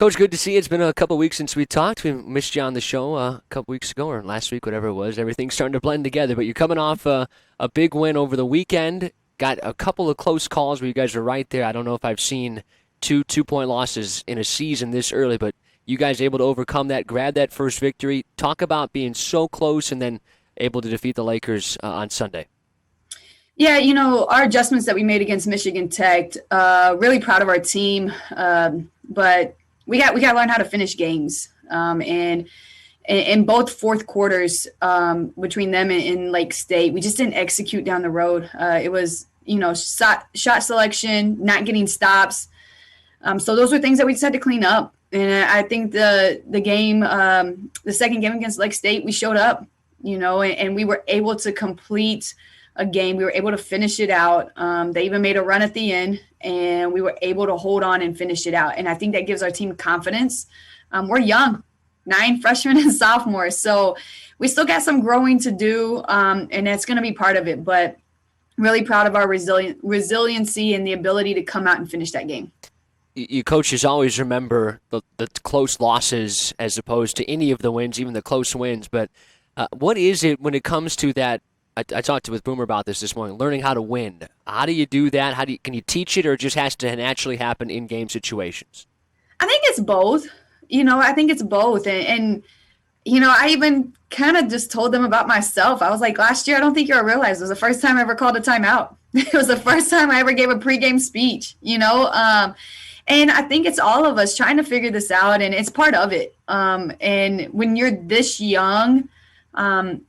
Coach, good to see you. It's been a couple weeks since we talked. We missed you on the show a couple weeks ago or last week, whatever it was. Everything's starting to blend together. But you're coming off a big win over the weekend. Got a couple of close calls where you guys are right there. I don't know if I've seen two-point losses in a season this early, but you guys able to overcome that, grab that first victory. Talk about being so close and then able to defeat the Lakers on Sunday. Yeah, our adjustments that we made against Michigan Tech, really proud of our team. But we got to learn how to finish games. And in both fourth quarters, between them and Lake State, we just didn't execute down the road. It was, shot selection, not getting stops. So those were things that we just had to clean up. And I think the game, the second game against Lake State, we showed up, and we were able to complete a game. We were able to finish it out. They even made a run at the end, and we were able to hold on and finish it out. And I think that gives our team confidence. We're young, 9 freshmen and sophomores, so we still got some growing to do, and that's going to be part of it. But really proud of our resiliency and the ability to come out and finish that game. You coaches always remember the close losses as opposed to any of the wins, even the close wins. But what is it when it comes to that? I talked with Boomer about this morning, learning how to win. How do you do that? Can you teach it, or it just has to naturally happen in game situations? I think it's both. I think it's both. And I even kind of just told them about myself. I was like, last year, I don't think you'll realize it was the first time I ever called a timeout. It was the first time I ever gave a pregame speech, and I think it's all of us trying to figure this out, and it's part of it. And when you're this young,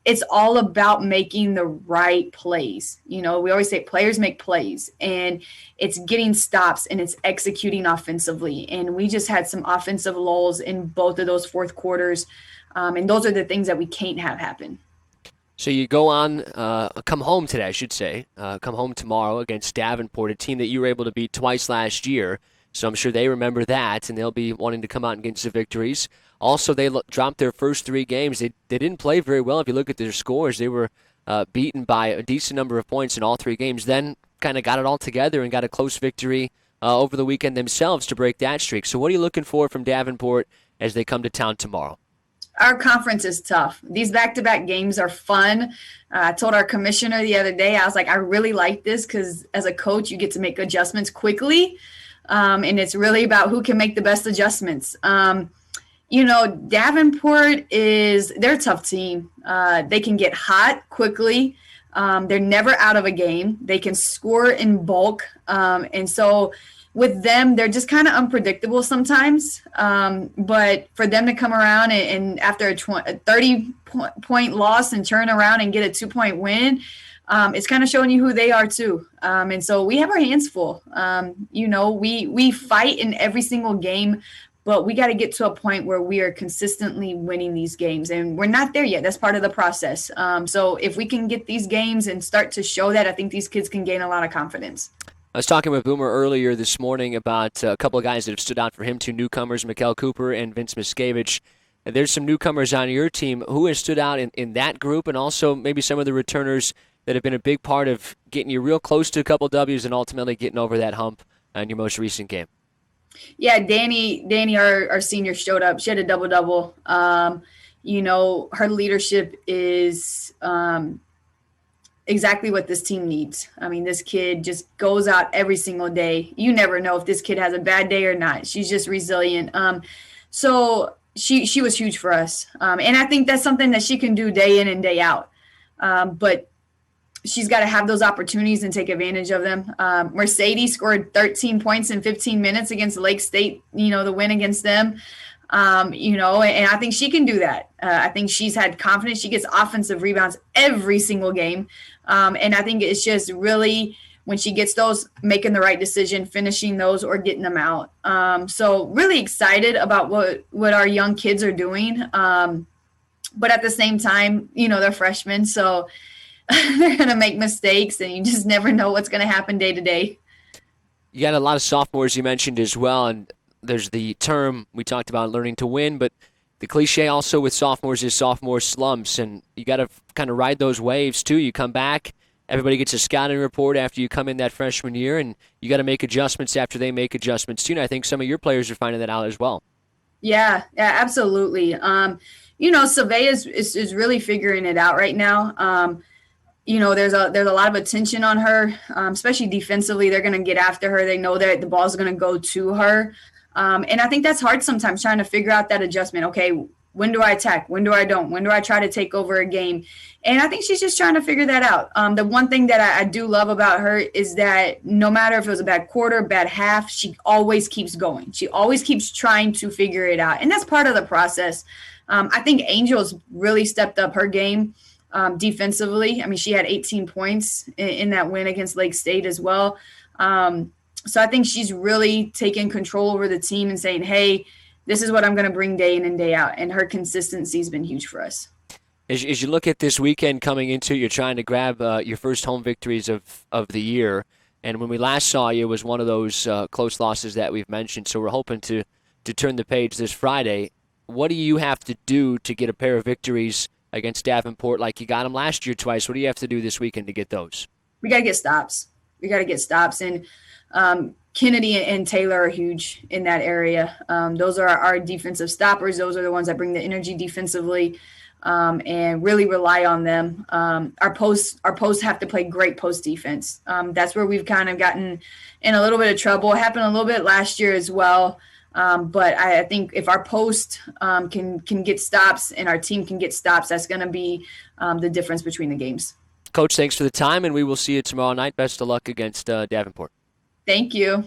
it's all about making the right plays. We always say players make plays, and it's getting stops and it's executing offensively. And we just had some offensive lulls in both of those fourth quarters. And those are the things that we can't have happen. So you go on, come home today, I should say, come home tomorrow against Davenport, a team that you were able to beat twice last year. So I'm sure they remember that, and they'll be wanting to come out and get some victories. Also, they dropped their first 3 games. They didn't play very well. If you look at their scores, they were beaten by a decent number of points in all 3 games, then kind of got it all together and got a close victory over the weekend themselves to break that streak. So what are you looking for from Davenport as they come to town tomorrow? Our conference is tough. These back-to-back games are fun. I told our commissioner the other day, I was like, I really like this because as a coach, you get to make adjustments quickly. And it's really about who can make the best adjustments. Davenport they're a tough team. They can get hot quickly. They're never out of a game. They can score in bulk. And so with them, they're just kind of unpredictable sometimes. But for them to come around and after a 30-point loss and turn around and get a 2-point win, it's kind of showing you who they are too. And so we have our hands full. We fight in every single game, but we got to get to a point where we are consistently winning these games. And we're not there yet. That's part of the process. So if we can get these games and start to show that, I think these kids can gain a lot of confidence. I was talking with Boomer earlier this morning about a couple of guys that have stood out for him, 2 newcomers, Mikel Cooper and Vince Miscavige. There's some newcomers on your team. Who has stood out in that group, and also maybe some of the returners that have been a big part of getting you real close to a couple W's and ultimately getting over that hump in your most recent game? Yeah, Danny, our senior showed up. She had a double-double. Her leadership is exactly what this team needs. I mean, this kid just goes out every single day. You never know if this kid has a bad day or not. She's just resilient. So she was huge for us. And I think that's something that she can do day in and day out. But she's got to have those opportunities and take advantage of them. Mercedes scored 13 points in 15 minutes against Lake State, the win against them. And I think she can do that. I think she's had confidence. She gets offensive rebounds every single game. And I think it's just really when she gets those, making the right decision, finishing those or getting them out. So really excited about what our young kids are doing. But at the same time, they're freshmen. So they're going to make mistakes, and you just never know what's going to happen day to day. You got a lot of sophomores you mentioned as well, and there's the term we talked about, learning to win, but the cliche also with sophomores is sophomore slumps, and you got to kind of ride those waves too. You come back, everybody gets a scouting report after you come in that freshman year, and you got to make adjustments after they make adjustments too, and I think some of your players are finding that out as well. Yeah, absolutely. Survey is really figuring it out right now. There's a lot of attention on her, especially defensively. They're going to get after her. They know that the ball's going to go to her, and I think that's hard sometimes trying to figure out that adjustment. Okay, when do I attack? When do I don't? When do I try to take over a game? And I think she's just trying to figure that out. The one thing that I do love about her is that no matter if it was a bad quarter, bad half, she always keeps going. She always keeps trying to figure it out, and that's part of the process. I think Angel's really stepped up her game defensively. I mean, she had 18 points in that win against Lake State as well. So I think she's really taken control over the team and saying, hey, this is what I'm going to bring day in and day out. And her consistency has been huge for us. As you look at this weekend coming into, you're trying to grab your first home victories of the year. And when we last saw you, it was one of those close losses that we've mentioned. So we're hoping to turn the page this Friday. What do you have to do to get a pair of victories against Davenport like you got them last year twice? What do you have to do this weekend to get those? We got to get stops. And Kennedy and Taylor are huge in that area. Those are our defensive stoppers. Those are the ones that bring the energy defensively. And really rely on them. Our posts have to play great post defense. That's where we've kind of gotten in a little bit of trouble. It happened a little bit last year as well. But I think if our post can get stops and our team can get stops, that's going to be the difference between the games. Coach, thanks for the time, and we will see you tomorrow night. Best of luck against Davenport. Thank you.